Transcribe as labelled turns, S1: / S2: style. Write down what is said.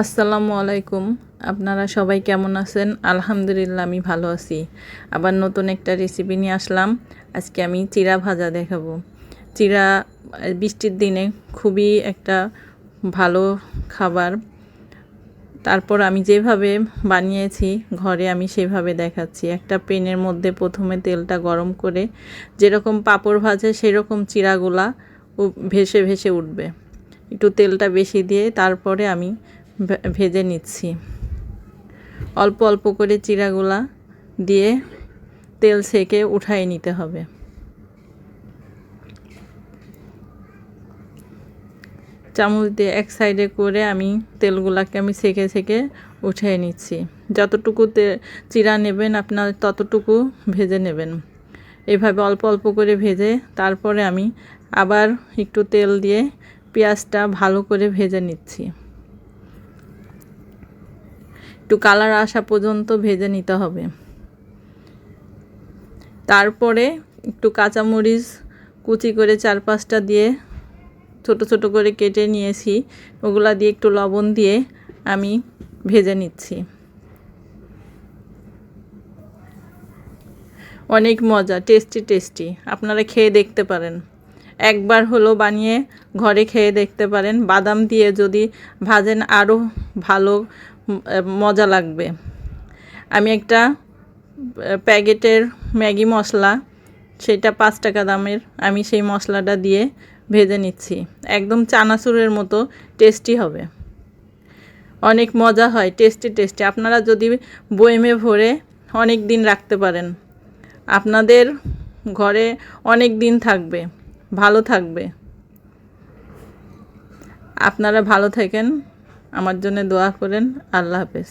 S1: আসসালামু আলাইকুম। আপনারা সবাই কেমন আছেন? আলহামদুলিল্লাহ আমি ভালো আছি। আবার নতুন একটা রেসিপি নিয়ে আসলাম। আজকে আমি চিড়া ভাজা দেখাবো। চিড়া বৃষ্টির দিনে খুবই একটা ভালো খাবার। তারপর আমি যেভাবে বানিয়েছি ঘরে আমি সেভাবে দেখাচ্ছি। একটা প্যানের মধ্যে প্রথমে তেলটা গরম করে যেরকম পাঁপড় ভাজে সেরকম চিড়াগুলা ভেসে ভেসে উঠবে। একটু তেলটা বেশি দিয়ে তারপরে আমি ভেজে নিচ্ছি। অল্প অল্প করে চিড়াগুলা দিয়ে তেল সেকে উঠাই নিতে হবে। চামচ দিয়ে এক সাইডে করে আমি তেলগুলাকে আমি সেকে সেকে উঠিয়ে নিচ্ছি। যতটুকু চিড়া নেবেন আপনার ততটুকু ভেজে নেবেন। এভাবে অল্প অল্প করে ভেজে তারপরে আমি আবার একটু তেল দিয়ে পেঁয়াজটা ভালো করে ভেজে নিচ্ছি। একটু কালার আসা পর্যন্ত ভেজে নিতে হবে। তারপরে একটু কাঁচামরিচ কুচি করে 4-5টা দিয়ে ছোট ছোট করে কেটে নিয়েছি, ওগুলা দিয়ে একটু লবণ দিয়ে আমি ভেজে নিচ্ছি। অনেক মজা, টেস্টি। আপনারা খেয়ে দেখতে পারেন। একবার হলো বানিয়ে ঘরে খেয়ে দেখতে পারেন। বাদাম দিয়ে যদি ভাজেন আরও ভালো মজা লাগবে। আমি একটা প্যাকেটের ম্যাগি মশলা, সেটা 5 টাকা দামের, আমি সেই মশলাটা দিয়ে ভেজে নিচ্ছি। একদম চানাচুরের মতো টেস্টি হবে। অনেক মজা হয়, টেস্টি। আপনারা যদি বয়েমে ভরে অনেক দিন রাখতে পারেন, আপনাদের ঘরে অনেক দিন থাকবে, ভালো থাকবে। আপনারা ভালো থাকেন, আমার জন্য দোয়া করেন। আল্লাহ হাফেজ।